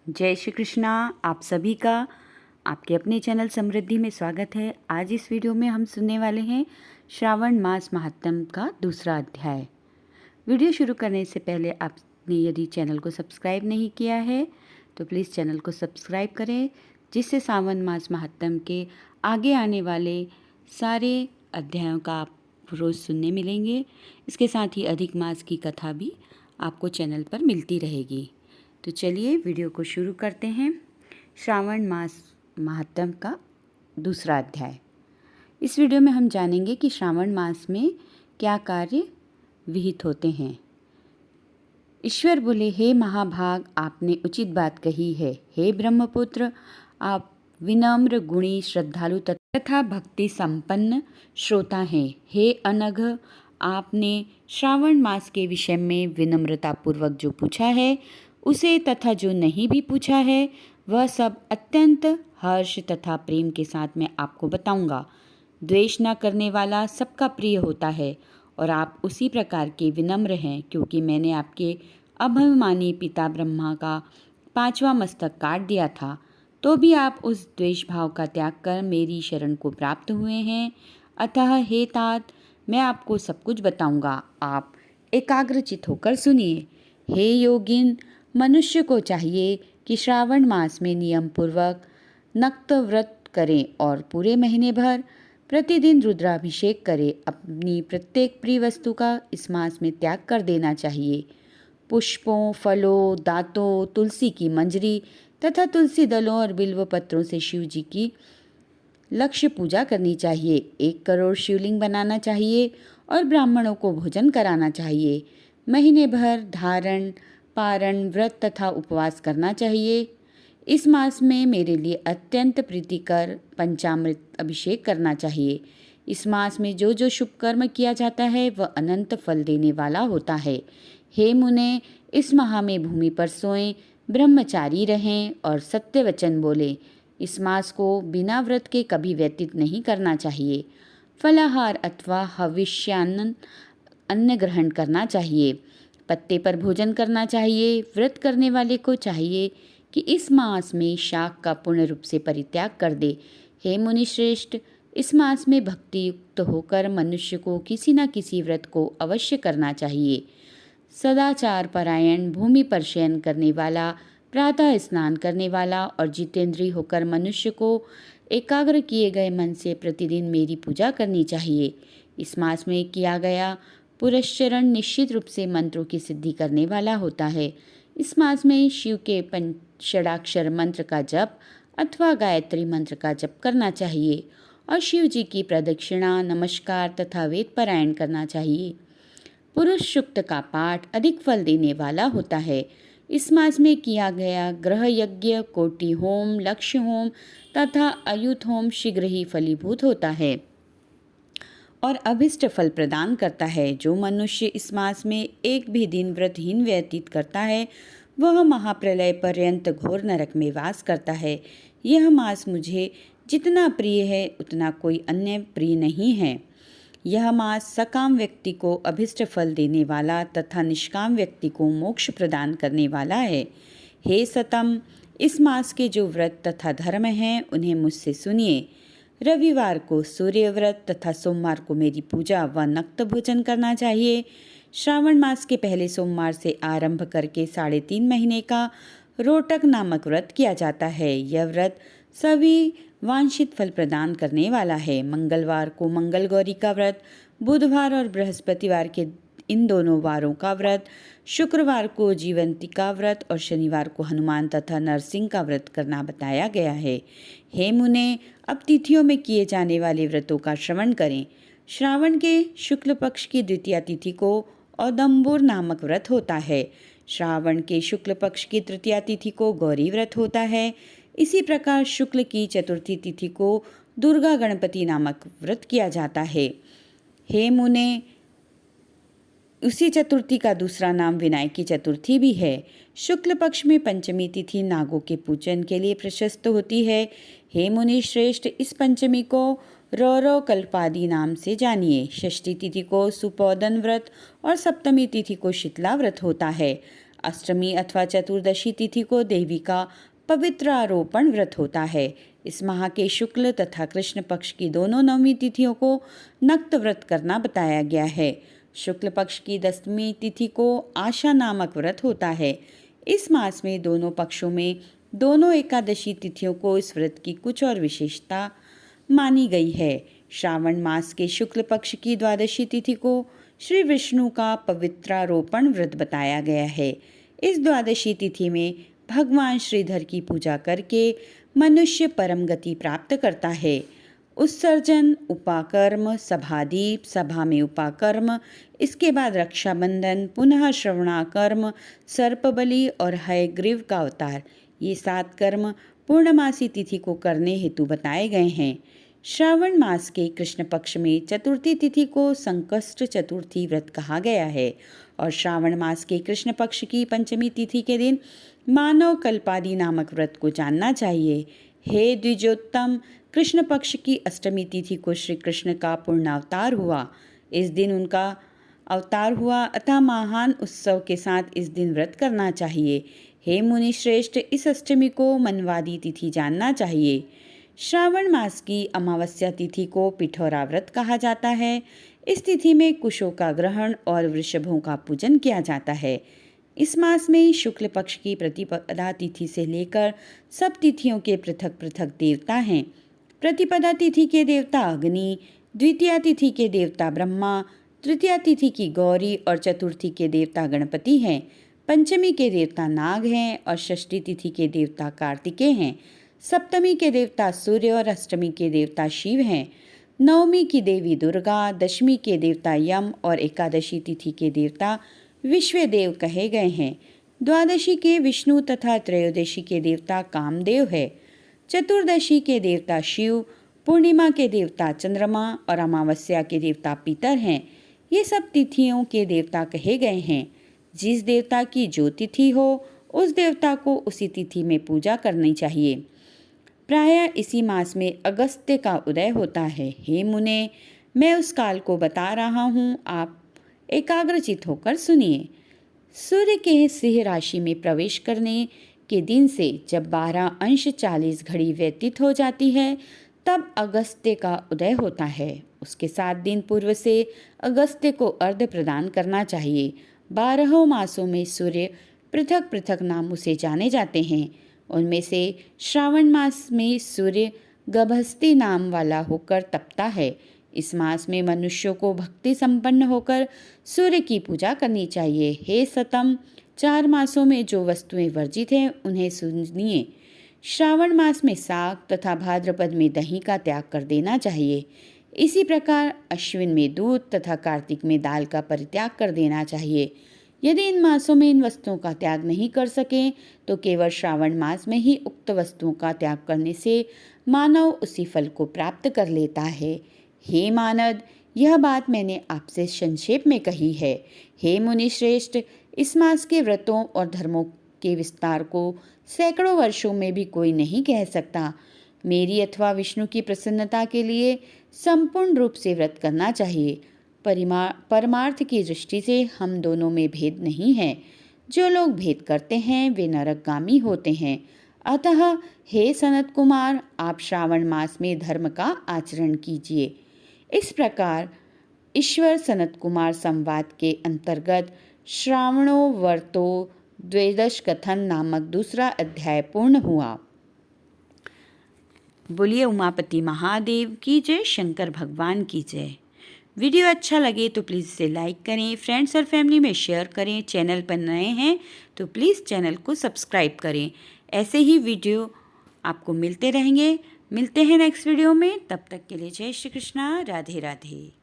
जय श्री कृष्णा। आप सभी का आपके अपने चैनल समृद्धि में स्वागत है। आज इस वीडियो में हम सुनने वाले हैं श्रावण मास महात्म्य का दूसरा अध्याय। वीडियो शुरू करने से पहले आपने यदि चैनल को सब्सक्राइब नहीं किया है तो प्लीज़ चैनल को सब्सक्राइब करें, जिससे श्रावण मास महात्म्य के आगे आने वाले सारे अध्यायों का आप रोज़ सुनने मिलेंगे। इसके साथ ही अधिक मास की कथा भी आपको चैनल पर मिलती रहेगी। तो चलिए वीडियो को शुरू करते हैं। श्रावण मास महात्म्य का दूसरा अध्याय। इस वीडियो में हम जानेंगे कि श्रावण मास में क्या कार्य विहित होते हैं। ईश्वर बोले, हे महाभाग, आपने उचित बात कही है। हे ब्रह्मपुत्र, आप विनम्र, गुणी, श्रद्धालु तथा भक्ति संपन्न श्रोता हैं। हे अनघ, आपने श्रावण मास के विषय में विनम्रतापूर्वक जो पूछा है उसे तथा जो नहीं भी पूछा है वह सब अत्यंत हर्ष तथा प्रेम के साथ मैं आपको बताऊंगा। द्वेष न करने वाला सबका प्रिय होता है और आप उसी प्रकार के विनम्र हैं, क्योंकि मैंने आपके अभिमानी पिता ब्रह्मा का 5वां मस्तक काट दिया था, तो भी आप उस द्वेष भाव का त्याग कर मेरी शरण को प्राप्त हुए हैं। अतः हे तात, मैं आपको सब कुछ बताऊंगा, आप एकाग्रचित होकर सुनिए। हे योगिन, मनुष्य को चाहिए कि श्रावण मास में नियम पूर्वक नक्त व्रत करें और पूरे महीने भर प्रतिदिन रुद्राभिषेक करें। अपनी प्रत्येक प्रिय वस्तु का इस मास में त्याग कर देना चाहिए। पुष्पों, फलों, दांतों, तुलसी की मंजरी तथा तुलसी दलों और बिल्व पत्रों से शिव जी की लक्ष्य पूजा करनी चाहिए। 1 करोड़ शिवलिंग बनाना चाहिए और ब्राह्मणों को भोजन कराना चाहिए। महीने भर धारण, पारण, व्रत तथा उपवास करना चाहिए। इस मास में मेरे लिए अत्यंत प्रीतिकर पंचामृत अभिषेक करना चाहिए। इस मास में जो जो शुभ कर्म किया जाता है वह अनंत फल देने वाला होता है। हे मुने, इस माह में भूमि पर सोएं, ब्रह्मचारी रहें और सत्य वचन बोलें। इस मास को बिना व्रत के कभी व्यतीत नहीं करना चाहिए। फलाहार अथवा हविष्यान्न अन्न ग्रहण करना चाहिए। पत्ते पर भोजन करना चाहिए। व्रत करने वाले को चाहिए कि इस मास में शाक का पूर्ण रूप से परित्याग कर दे। हे मुनिश्रेष्ठ, इस मास में भक्ति युक्त होकर मनुष्य को किसी न किसी व्रत को अवश्य करना चाहिए। सदाचार परायण, भूमि पर शयन करने वाला, प्रातः स्नान करने वाला और जितेंद्रिय होकर मनुष्य को एकाग्र किए गए मन से प्रतिदिन मेरी पूजा करनी चाहिए। इस मास में किया गया पुरस्चरण निश्चित रूप से मंत्रों की सिद्धि करने वाला होता है। इस मास में शिव के पंचषडाक्षर मंत्र का जप अथवा गायत्री मंत्र का जप करना चाहिए और शिव जी की प्रदक्षिणा, नमस्कार तथा वेद पारायण करना चाहिए। पुरुष सूक्त का पाठ अधिक फल देने वाला होता है। इस मास में किया गया ग्रह यज्ञ, कोटि होम, लक्ष्य होम तथा अयुत होम शीघ्र ही फलीभूत होता है और अभिष्ट फल प्रदान करता है। जो मनुष्य इस मास में एक भी दिन व्रतहीन व्यतीत करता है वह महाप्रलय पर्यंत घोर नरक में वास करता है। यह मास मुझे जितना प्रिय है उतना कोई अन्य प्रिय नहीं है। यह मास सकाम व्यक्ति को अभिष्ट फल देने वाला तथा निष्काम व्यक्ति को मोक्ष प्रदान करने वाला है। हे सतम, इस मास के जो व्रत तथा धर्म हैं उन्हें मुझसे सुनिए। रविवार को सूर्य व्रत तथा सोमवार को मेरी पूजा व नक्त भोजन करना चाहिए। श्रावण मास के पहले सोमवार से आरंभ करके 3.5 महीने का रोटक नामक व्रत किया जाता है। यह व्रत सभी वांछित फल प्रदान करने वाला है। मंगलवार को मंगल गौरी का व्रत, बुधवार और बृहस्पतिवार के इन दोनों वारों का व्रत, शुक्रवार को जीवंती का व्रत और शनिवार को हनुमान तथा नरसिंह का व्रत करना बताया गया है। हे मुने, अब तिथियों में किए जाने वाले व्रतों का श्रवण करें। श्रावण के शुक्ल पक्ष की द्वितीया तिथि को औदंबुर नामक व्रत होता है। श्रावण के शुक्ल पक्ष की तृतीया तिथि को गौरी व्रत होता है। इसी प्रकार शुक्ल की चतुर्थी तिथि को दुर्गा गणपति नामक व्रत किया जाता है। हे मुने, उसी चतुर्थी का दूसरा नाम विनायकी चतुर्थी भी है। शुक्ल पक्ष में पंचमी तिथि नागों के पूजन के लिए प्रशस्त होती है। हे मुनि श्रेष्ठ, इस पंचमी को रौरव कल्पादि नाम से जानिए। षष्ठी तिथि को सुपौदन व्रत और सप्तमी तिथि को शीतला व्रत होता है। अष्टमी अथवा चतुर्दशी तिथि को देवी का पवित्र आरोपण व्रत होता है। इस माह के शुक्ल तथा कृष्ण पक्ष की दोनों नवमी तिथियों को नक्त व्रत करना बताया गया है। शुक्ल पक्ष की 10वीं तिथि को आशा नामक व्रत होता है। इस मास में दोनों पक्षों में दोनों एकादशी तिथियों को इस व्रत की कुछ और विशेषता मानी गई है। श्रावण मास के शुक्ल पक्ष की 12वीं तिथि को श्री विष्णु का पवित्रारोपण व्रत बताया गया है। इस 12वीं तिथि में भगवान श्रीधर की पूजा करके मनुष्य परम गति प्राप्त करता है। उत्सर्जन, उपाकर्म, सभादीप, सभा में उपाकर्म, इसके बाद रक्षाबंधन, पुनः श्रवणाकर्म, सर्पबलि और हयग्रीव का अवतार, ये 7 कर्म पूर्णमासी तिथि को करने हेतु बताए गए हैं। श्रावण मास के कृष्ण पक्ष में चतुर्थी तिथि को संकष्ट चतुर्थी व्रत कहा गया है और श्रावण मास के कृष्ण पक्ष की 5वीं तिथि के दिन मानव कल्पादि नामक व्रत को जानना चाहिए। हे द्विजोत्तम, कृष्ण पक्ष की 8वीं तिथि को श्री कृष्ण का पूर्ण अवतार हुआ। इस दिन उनका अवतार हुआ, अतः महान उत्सव के साथ इस दिन व्रत करना चाहिए। हे मुनि श्रेष्ठ, इस अष्टमी को मनवादी तिथि जानना चाहिए। श्रावण मास की अमावस्या तिथि को पिठौरा व्रत कहा जाता है। इस तिथि में कुशों का ग्रहण और वृषभों का पूजन किया जाता है। इस मास में शुक्ल पक्ष की प्रतिपदा तिथि से लेकर सब तिथियों के पृथक पृथक देवता हैं। प्रतिपदा तिथि के देवता अग्नि, द्वितीया तिथि के देवता ब्रह्मा, तृतीया तिथि की गौरी और चतुर्थी के देवता गणपति हैं। पंचमी के देवता नाग हैं और षष्ठी तिथि के देवता कार्तिकेय हैं। सप्तमी के देवता सूर्य और अष्टमी के देवता शिव हैं। नवमी की देवी दुर्गा, दशमी के देवता यम और एकादशी तिथि के देवता विश्वदेव कहे गए हैं। द्वादशी के विष्णु तथा त्रयोदशी के देवता कामदेव है। चतुर्दशी के देवता शिव, पूर्णिमा के देवता चंद्रमा और अमावस्या के देवता पितर हैं। ये सब तिथियों के देवता कहे गए हैं। जिस देवता की जो तिथि हो, उस देवता को उसी तिथि में पूजा करनी चाहिए। प्रायः इसी मास में अगस्त्य का उदय होता है। हे मुने, मैं उस काल को बता रहा हूँ, आप एकाग्रचित होकर सुनिए। सूर्य के सिंह राशि में प्रवेश करने के दिन से जब 12 अंश 40 घड़ी व्यतीत हो जाती है, तब अगस्त्य का उदय होता है। उसके 7 दिन पूर्व से अगस्त्य को अर्घ्य प्रदान करना चाहिए। 12 मासों में सूर्य पृथक पृथक नामों से जाने जाते हैं। उनमें से श्रावण मास में सूर्य गभस्ती नाम वाला होकर तपता है। इस मास में मनुष्यों को भक्ति संपन्न होकर सूर्य की पूजा करनी चाहिए। हे सतम, 4 मासों में जो वस्तुएं वर्जित हैं उन्हें सुनिए। श्रावण मास में साग तथा भाद्रपद में दही का त्याग कर देना चाहिए। इसी प्रकार अश्विन में दूध तथा कार्तिक में दाल का परित्याग कर देना चाहिए। यदि इन मासों में इन वस्तुओं का त्याग नहीं कर सकें तो केवल श्रावण मास में ही उक्त वस्तुओं का त्याग करने से मानव उसी फल को प्राप्त कर लेता है। हे मानद, यह बात मैंने आपसे संक्षेप में कही है। हे मुनि श्रेष्ठ, इस मास के व्रतों और धर्मों के विस्तार को सैकड़ों वर्षों में भी कोई नहीं कह सकता। मेरी अथवा विष्णु की प्रसन्नता के लिए संपूर्ण रूप से व्रत करना चाहिए। परमार्थ की दृष्टि से हम दोनों में भेद नहीं है। जो लोग भेद करते हैं वे नरकगामी होते हैं। अतः हे सनत कुमार, आप श्रावण मास में धर्म का आचरण कीजिए। इस प्रकार ईश्वर सनत कुमार संवाद के अंतर्गत श्रावणो वर्तो द्वेदश कथन नामक दूसरा अध्याय पूर्ण हुआ। बोलिए उमापति महादेव की जय, शंकर भगवान की जय। वीडियो अच्छा लगे तो प्लीज़ इसे लाइक करें, फ्रेंड्स और फैमिली में शेयर करें। चैनल पर नए हैं तो प्लीज़ चैनल को सब्सक्राइब करें। ऐसे ही वीडियो आपको मिलते रहेंगे। मिलते हैं नेक्स्ट वीडियो में, तब तक के लिए जय श्री कृष्णा, राधे राधे।